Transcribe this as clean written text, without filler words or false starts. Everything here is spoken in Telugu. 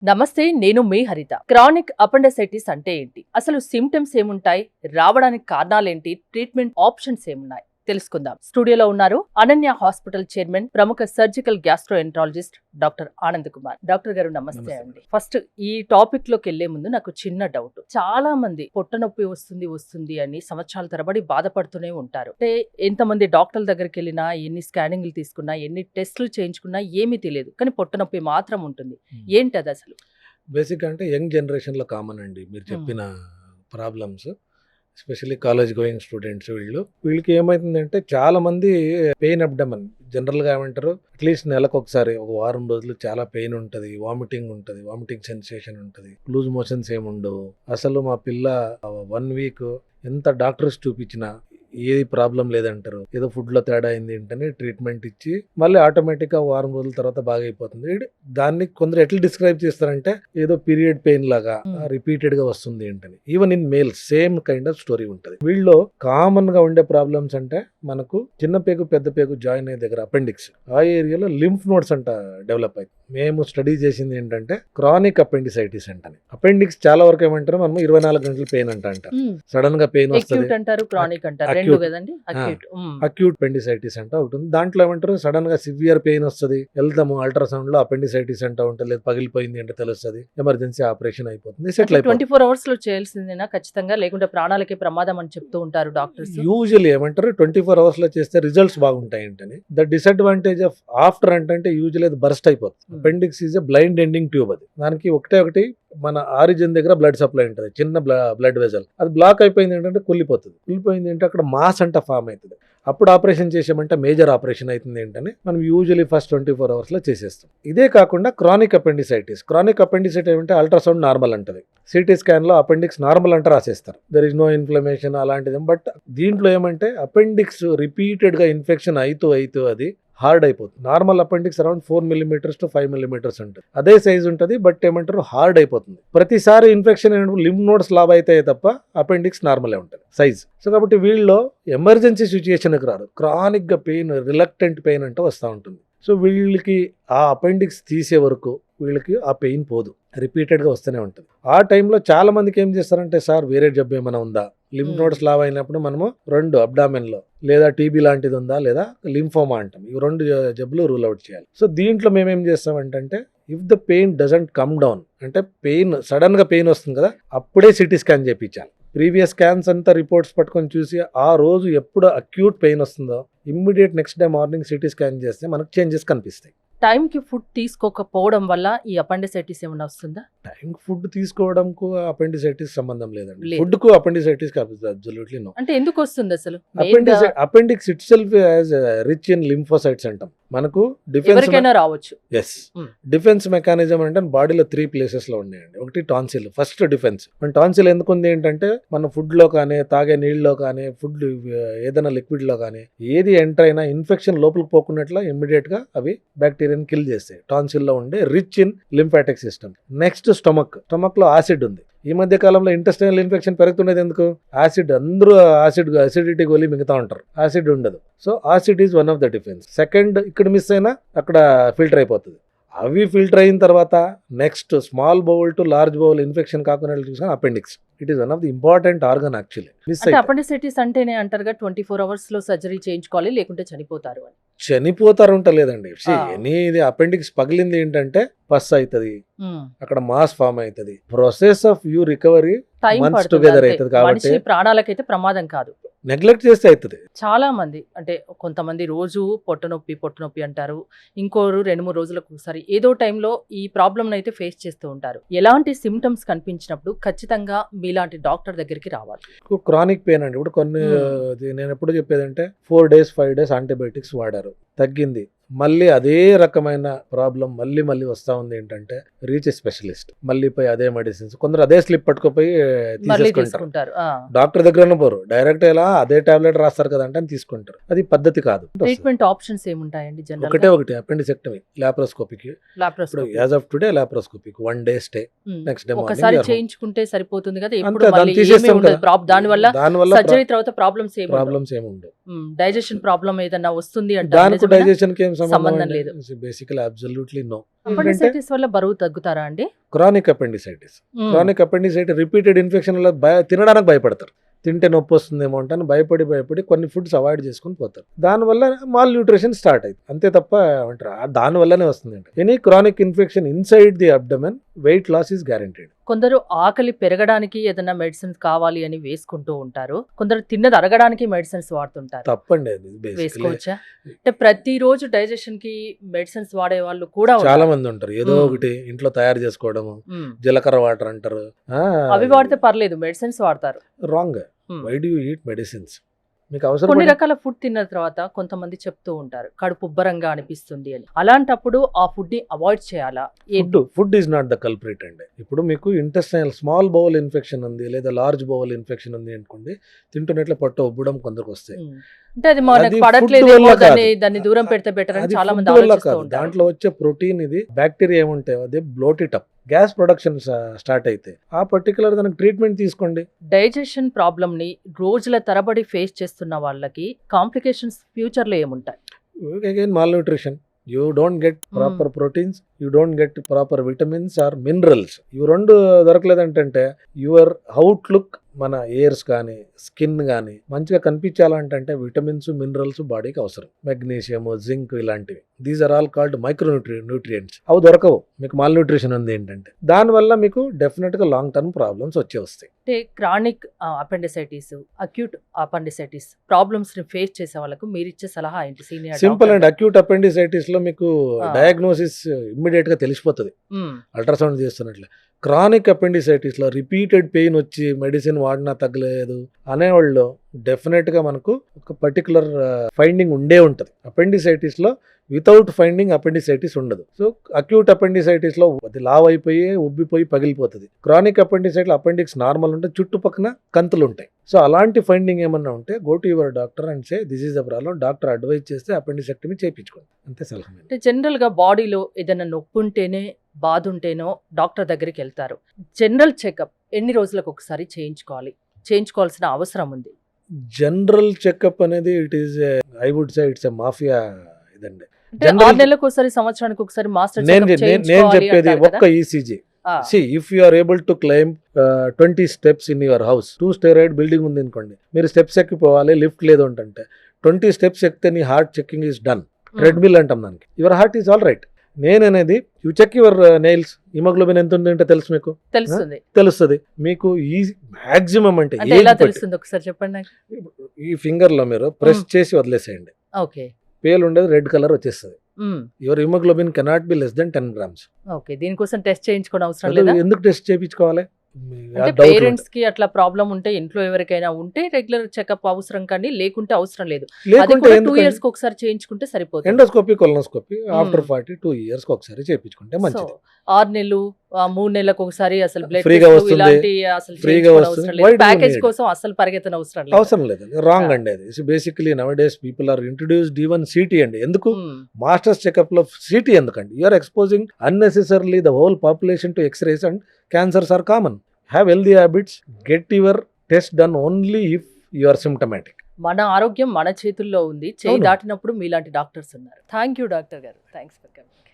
నమస్తే, నేను మీ హరిత. క్రానిక్ అపెండిసైటిస్ అంటే ఏంటి? అసలు సిమ్టమ్స్ ఏముంటాయి? రావడానికి కారణాలేంటి? ట్రీట్మెంట్ ఆప్షన్స్ ఏమున్నాయి? తెలుసుకుందాం. స్టూడియోలో ఉన్నారు అనన్య హాస్పిటల్ చైర్మన్, ప్రముఖ surgical gastroenterologist doctor Anand Kumar. Doctor గారు నమస్తే అండి. ఫస్ట్ ఈ టాపిక్ లోకి వెళ్లే ముందు నాకు చిన్న డౌట్. చాలా మంది పొట్ట నొప్పి వస్తుంది అని సంవత్సరాల తరబడి బాధపడుతూనే ఉంటారు. అంటే ఎంతమంది డాక్టర్ల దగ్గరికి వెళ్ళినా, ఎన్ని స్కానింగ్లు తీసుకున్నా, ఎన్ని టెస్టులు చేయించుకున్నా ఏమీ తెలియదు, కానీ పొట్ట నొప్పి మాత్రం ఉంటుంది. ఏంటి అది అసలు? బేసిక్ అంటే యంగ్ జనరేషన్లో కామన్ అండి మీరు చెప్పిన problems. Especially college going students వీళ్ళకి ఏమవుతుందంటే చాలా మంది పెయిన్ అబ్డమన్ జనరల్గా ఏమంటారు, అట్లీస్ట్ నెలకు ఒకసారి ఒక వారం రోజులు చాలా పెయిన్ ఉంటుంది, వామిటింగ్ సెన్సేషన్ ఉంటుంది, లూజ్ మోషన్స్ ఏమి ఉండవు. అసలు మా పిల్ల 1 వీక్ ఎంత డాక్టర్స్ చూపించినా ఏది ప్రాబ్లం లేదంటారు. ఏదో ఫుడ్లో తేడా అయింది ఏంటని ట్రీట్మెంట్ ఇచ్చి మళ్ళీ ఆటోమేటిక్గా వారం రోజుల తర్వాత బాగా అయిపోతుంది. దాన్ని కొందరు ఎట్లా డిస్క్రైబ్ చేస్తారంటే ఏదో పీరియడ్ పెయిన్ లాగా రిపీటెడ్ గా వస్తుంది ఏంటని. Even in male same kind of story ఉంటుంది. వీళ్ళలో కామన్ గా ఉండే ప్రాబ్లమ్స్ అంటే మనకు చిన్న పేగు పెద్ద పేగు జాయిన్ అయ్యే దగ్గర అపెండిక్స్, ఆ ఏరియాలో లింఫ్ నోడ్స్ అంట డెవలప్ అవుతుంది. మేము స్టడీ చేసింది ఏంటంటే క్రానిక్ అపెండిసైటిస్ అంటని. అపెండిక్స్ చాలా వరకు ఏమంటారు మనం 24 గంటల పెయిన్ అంటారు. సడన్ గా పెయిన్ వస్తుంది, అక్యూట్ అపెండిసైటిస్ అంట ఉంటుంది. దాంట్లో ఏమంటారు సడన్ గా సివియర్ పెయిన్ వస్తుంది, వెళ్తాము అల్ట్రాసౌండ్ లో అపెండిసైటిస్ అంట ఉంటుంది, లేదు పగిలిపోయింది అంటే తెలుస్తుంది, ఎమర్జెన్సీ ఆపరేషన్ అయిపోతుంది, సెటిల్ అయిపోతుంది. 24 hours లో చేయాల్సిందేనా ఖచ్చితంగా, లేకుంటే ప్రాణాలకి ప్రమాదం అని చెప్తూ ఉంటారు డాక్టర్స్. యూజువల్లీ ఏమంటారు 24 hours లో చేస్తే రిజల్ట్స్ బాగుంటాయి అంటని. ద డిసడ్వాంటేజ్ ఆఫ్ ఆఫ్టర్ అంటే యూజువల్లీ అది బర్స్ట్ అయిపోతుంది. Appendix is a blind ending tube. అది దానికి ఒకటి మన ఆరిజిన్ దగ్గర బ్లడ్ సప్లై ఉంటుంది, చిన్న బ్లడ్ వెజల్, అది బ్లాక్ అయిపోయింది ఏంటంటే కుళ్ళిపోయింది అంటే అక్కడ మాస్ అంట ఫామ్ అవుతుంది. అప్పుడు ఆపరేషన్ చేసామంటే మేజర్ ఆపరేషన్ అవుతుంది ఏంటని మనం యూజువల్లీ ఫస్ట్ 24 hours లో చేసేస్తాం. ఇదే కాకుండా క్రానిక్ అపెండిసైటిస్ ఏమంటే అల్ట్రాసౌండ్ నార్మల్ అంటది, సిటీ స్కాన్ లో అపెండిక్స్ నార్మల్ అంటే రాసేస్తారు, దర్ ఇస్ నో ఇన్ఫ్లమేషన్ అలాంటిది. బట్ దీంట్లో ఏమంటే అపెండిక్స్ రిపీటెడ్ గా ఇన్ఫెక్షన్ అవుతూ అది హార్డ్ అయిపోతుంది. Normal appendix around 4 mm to 5 mm ఉంటుంది, అదే సైజ్ ఉంటుంది. బట్ ఏమంటారు హార్డ్ అయిపోతుంది. ప్రతిసారి ఇన్ఫెక్షన్ లింఫ్ నోడ్స్ లాభ అయితే తప్ప అపెండిక్స్ నార్మలే ఉంటుంది సైజ్. సో కాబట్టి వీళ్ళలో ఎమర్జెన్సీ సిచ్యుయేషన్కి రాదు, క్రానిక్ గా పెయిన్, రిలక్టెంట్ పెయిన్ అంటే వస్తూ ఉంటుంది. సో వీళ్ళకి ఆ అపెండిక్స్ తీసే వరకు వీళ్ళకి ఆ పెయిన్ పోదు, రిపీటెడ్గా వస్తూనే ఉంటుంది. ఆ టైంలో చాలా మందికి ఏం చేస్తారంటే, సార్ వేరే జబ్బు ఏమైనా ఉందా, లింఫ్ నోడ్స్ లావ్ అయినప్పుడు మనము 2 అబ్డామెన్లో లేదా టీబీ లాంటిది ఉందా లేదా లింఫోమా అంటాం, ఈ 2 జబ్బులు రూల్ అవుట్ చేయాలి. సో దీంట్లో మేమేం చేస్తామంటే if the pain doesn't come down, అంటే పెయిన్ సడన్ గా పెయిన్ వస్తుంది కదా, అప్పుడే సిటీ స్కాన్ చేయించాలి. ప్రీవియస్ స్కాన్స్ అంతా రిపోర్ట్స్ పట్టుకొని చూసి ఆ రోజు ఎప్పుడు అక్యూట్ పెయిన్ వస్తుందో immediate next day morning CT scan చేస్తే మనకు చేంజెస్ కనిపిస్తాయి. టైంకి ఫుడ్ తీసుకోకపోవడం వల్ల ఈ అపెండిసైటిస్ ఏమైనా వస్తుందా? టైం ఫుడ్ తీసుకోవడంకు అపెండిసైటిస్ సంబంధం లేదండి. ఫుడ్ కు అపెండిసైటిస్ అబ్సల్యూట్లీ నో. అంటే ఎందుకు వస్తుంది అసలు? Appendix it self rich in lymphocytes అంటాం. మనకు ఎవరికైనా రావచ్చు. డిఫెన్స్ మెకానిజం అంటే బాడీలో 3 places లో ఉన్నాయండి. ఒకటి టాన్సిల్, ఫస్ట్ డిఫెన్స్. మన టాన్సిల్ ఎందుకు ఉంది ఏంటంటే మన ఫుడ్ లో కానీ, తాగే నీళ్ళలో కానీ, ఫుడ్ ఏదైనా లిక్విడ్ లో కానీ ఏది ఎంటర్ అయినా ఇన్ఫెక్షన్ లోపలికి పోకున్నట్ల ఇమ్మీడియట్ గా అవి బ్యాక్టీరియాని కిల్ చేస్తాయి. టాన్సిల్ లో ఉండే rich in lymphatic system. Next stomach లో యాసిడ్ ఉంది. ఈ మధ్య కాలంలో ఇంటెస్టైనల్ ఇన్ఫెక్షన్ పెరుగుతున్నది ఎందుకు? యాసిడ్. అందరూ అసిడిటీ గోలి మిగతా ఉంటారు, యాసిడ్ ఉండదు. So acid is one of the defence. Second, ఇక్కడ మిస్ అయినా అక్కడ ఫిల్టర్ అయిపోతుంది. అవి ఫిల్టర్ అయిన తర్వాత next small bowl to large bowl infection కాకుండా చూసిన appendix. It is one of the important organ actually. Appendicitis అంటేనే అంటారుగా 24 hours లో సర్జరీ చేయించుకోవాలి లేకుంటే చనిపోతారు అని. చనిపోతారు ఉంటలేదండి. ఇది అపెండిక్స్ పగిలింది ఏంటంటే పస్ అవుతుంది, అక్కడ మాస్ ఫామ్ అవుతుంది. Process of you recovery months together అవుతుంది. కాబట్టి ప్రాణాలకైతే ప్రమాదం కాదు, నెగ్లెక్ట్ చేస్తే అవుతుంది. చాలా మంది అంటే కొంతమంది రోజు పొట్ట నొప్పి అంటారు, ఇంకోరు 2-3 రోజులకు ఒకసారి ఏదో టైంలో ఈ ప్రాబ్లమ్ అయితే ఫేస్ చేస్తూ ఉంటారు. ఎలాంటి సిమ్టమ్స్ కనిపించినప్పుడు ఖచ్చితంగా మీలాంటి డాక్టర్ దగ్గరికి రావాలి. క్రానిక్ పెయిన్ అండి. ఇప్పుడు కొన్ని నేను ఎప్పుడు చెప్పేదంటే 4 days 5 days యాంటీబయాటిక్స్ వాడారు, తగ్గింది, మళ్ళీ అదే రకమైన ప్రాబ్లం మళ్ళీ వస్తా ఉంది ఏంటంటే రీచ్ స్పెషలిస్ట్. మళ్ళీ పోయి అదే మెడిసిన్స్, కొందరు అదే స్లిప్ పట్టుకుపోయి తీసుకుంటారు. డాక్టర్ దగ్గర పోరు, డైరెక్ట్ ఇలా అదే టాబ్లెట్ రాస్తారు కదా అంటే తీసుకుంటారు. అది పద్ధతి కాదు. ట్రీట్మెంట్ ఆప్షన్స్ ఏముంటాయండి? ఒకటి అపెండిసెక్టమీ, లాప్రోస్కోపీకి. యాజ్ ఆఫ్ టుడే లాప్రోస్కోపీకి 1 day స్టే, నెక్స్ట్ డే ఒకసారి చేయించుకుంటే సరిపోతుంది కదా. దాని వల్ల సర్జరీ తర్వాత ప్రాబ్లమ్స్ ఏమి ఉండవు. డైజెషన్ ప్రాబ్లం ఏదన్నా వస్తుంది అంటే డైజెషన్ కి ఏం సంబంధం లేదు. Basically absolutely no. అపెండిసైటిస్ వల్ల బరువు తగ్గుతారా అండి? క్రానిక్ అపెండిసైటిస్ రిపీటెడ్ ఇన్ఫెక్షన్ వల్ల తినడానికి భయపడతారు. తింటే నొప్పి వస్తుందేమో అంటే భయపడి కొన్ని ఫుడ్స్ అవాయిడ్ చేసుకుని పోతారు. దానివల్ల మాల్ న్యూట్రిషన్ స్టార్ట్ అయింది, అంతే తప్ప అంటారు దానివల్లనే వస్తుంది. Any chronic infection inside the abdomen weight loss is guaranteed. కొందరు ఆకలి పెరగడానికి ఏదైనా మెడిసిన్స్ కావాలి అని వేసుకుంటూ ఉంటారు, కొందరు తిన్నది అరగడానికి మెడిసిన్స్ వాడుతుంటారు. తప్పండి అది. వేసుకోవచ్చా? అంటే ప్రతిరోజు డైజెషన్ కి మెడిసిన్స్ వాడే వాళ్ళు కూడా చాలా మంది ఉంటారు. ఏదో ఒకటి ఇంట్లో తయారు చేసుకోవడము, జీలకర్ర వాటర్ అంటారు, అవి వాడితే పర్లేదు, మెడిసిన్స్ వాడతారు. Wrong. Why do you eat medicines? మీకు అవసరం కొన్ని రకాల ఫుడ్ తిన్న తర్వాత కొంతమంది చెప్తూ ఉంటారు కడుపు ఉబ్బరంగా అనిపిస్తుంది అని. అలాంటప్పుడు ఆ ఫుడ్ ని అవాయిడ్ చేయాలా? Food is not the culprit అండి. ఇప్పుడు మీకు ఇంటెస్టైనల్ స్మాల్ బౌల్ ఇన్ఫెక్షన్ ఉంది లేదా లార్జ్ బౌల్ ఇన్ఫెక్షన్ ఉంది అనుకోండి, తింటున్నట్లు పొట్ట ఉబ్బడం కొందరికి వస్తాయి. అంటే అది మనకు పడట్లేదు, దాన్ని దూరం పెడితే బెటర్ అని చాలా మంది ఆలోచిస్తూ ఉంటారు. దాంట్లో వచ్చే ప్రోటీన్ ఇది బ్యాక్టీరియా ఏముంటాయి అదే blot it up, gas production start అయితే ఆ పర్టికులర్ దానికి ట్రీట్మెంట్ తీసుకోండి. డైజెషన్ ప్రాబ్లమ్ ని రోజుల తరబడి ఫేస్ చేస్తున్న వాళ్ళకి కాంప్లికేషన్స్ ఫ్యూచర్ లో ఏముంటాయి? Again mall nutrition, you don't get proper proteins, you don't get proper vitamins or minerals. ఇవి రెండు దొరకలేదంటే యువర్ అవుట్లుక్, మన ఎయిర్స్ కానీ స్కిన్ కానీ మంచిగా కనిపించాలంటే విటమిన్స్ మినరల్స్ బాడీకి అవసరం. మెగ్నీషియం, జింక్ ఇలాంటివి, these are all called micro nutrients. అవి దొరకవు మీకు మాల్ న్యూట్రిషన్ ఉంది ఏంటంటే. దానివల్ల మీకు డెఫినెట్ గా లాంగ్ టర్మ్ ప్రాబ్లమ్స్ వస్తాయి. అంటే chronic appendicitis, acute appendicitis problems ని ఫేస్ చేసే వాళ్ళకు మీరు ఇచ్చే సలహా ఏంటి? Senior simple and acute appendicitis లో మీకు డయాగ్నోసిస్ ఇమ్మీడియట్ గా తెలిసిపోతుంది అల్ట్రాసౌండ్ చేస్తున్నట్లే. క్రానిక్ అపెండిసైటిస్ లో రిపీటెడ్ పెయిన్ వచ్చి మెడిసిన్ వాడినా తగ్గలేదు అనేవాళ్ళు డెఫినెట్ గా మనకు ఒక పర్టికులర్ ఫైండింగ్ ఉండే ఉంటుంది. అపెండిసైటిస్ లో వితౌట్ ఫైండింగ్ అపెండిసైటిస్ ఉండదు. సో అక్యూట్ అపెండిసైటిస్ లో అది లావ్ అయిపోయి ఉబ్బిపోయి పగిలిపోతుంది. క్రానిక్ అపెండిసైట్ లో అపెండిక్స్ నార్మల్ ఉంటే చుట్టుపక్కన కంతులు ఉంటాయి. సో అలాంటి ఫైండింగ్ ఏమన్నా ఉంటే go to your doctor and say this is the problem. Doctor advise చేస్తే అపెండిసెక్టమీ చేయించుకోండి, అంతే సలహా. అంటే జనరల్ గా బాడీలో ఏదైనా నొప్పి ఉంటేనే, బాధ ఉంటేనో డాక్టర్ దగ్గరికి వెళ్తారు. జనరల్ చెకప్ ఎన్ని రోజులకు ఒకసారి చేయించుకోవాల్సిన అవసరం ఉంది? జనరల్ చెకప్ అనేది it is I would say it's a mafia ఇదండి. 6 నెలలకు ఒకసారి, సంవత్సరానికి ఒకసారి మాస్టర్ నేను చెప్పేది ఒక్క ECG. See, if you are able to climb 20 steps in your house, 2-story building ఉంది అనుకోండి, మీరు స్టెప్స్ ఎక్కిపోవాలి, లిఫ్ట్ లేదు అంటే 20 steps ఎక్కితే నీ heart checking is done. Treadmill అంటాం దానికి. Your heart is all right. నేననేది you check your nails, haemoglobin ఎంత ఉంది అంటే తెలుసు, మీకు తెలుస్తుంది. మీకు ఈ మాక్సిమం అంటే ఎలా తెలుస్తుంది ఒకసారి చెప్పండి. ఈ ఫింగర్ లో మీరు ప్రెస్ చేసి వదిలేసేయండి, ఓకే, పేల్ ఉండేది రెడ్ కలర్ వచ్చేస్తుంది. Your haemoglobin cannot be less than 10 grams. Okay, దీనికోసం టెస్ట్ చేయించుకోవడం అవసరం లేదా? ఎందుకు టెస్ట్ చేయించుకోవాలి? పేరెంట్స్ కి అట్లా ప్రాబ్లం ఉంటే, ఇంట్లో ఎవరికైనా ఉంటే రెగ్యులర్ చెకప్ అవసరం, కానీ లేకుంటే అవసరం లేదు. 2 years కి ఒకసారి చేయించుకుంటే సరిపోతుంది. ఎండోస్కోపీ, కొలనోస్కోపీ ఆఫ్టర్ 42 years కి ఒకసారి చేయించుకుంటే మంచిది. 6 నెలలు 3 నెలలకు ఒకసారి అసలు బ్లడ్ ఫ్రీగా వస్తుంది, ఇలాంటి అసలు ఫ్రీగా వస్తుంది. ప్యాకేజ్ కోసం అసలు పరిగెత్తన అవసరం లేదు. రాంగ్ అండి అది. Basically now days people are introduced even CT అండి. ఎందుకు మాస్టర్స్ చెకప్ లో సిటీ ఎందుకండి? You are exposing unnecessarily the whole population to xrays and cancers are common. Have healthy habits. Get your test done only if you are symptomatic. మన ఆరోగ్యం మన చేతుల్లో ఉంది. చేయి దాటినప్పుడు మీలాంటి డాక్టర్స్ ఉన్నారు. థ్యాంక్ యూ డాక్టర్ గారు. Thanks for coming.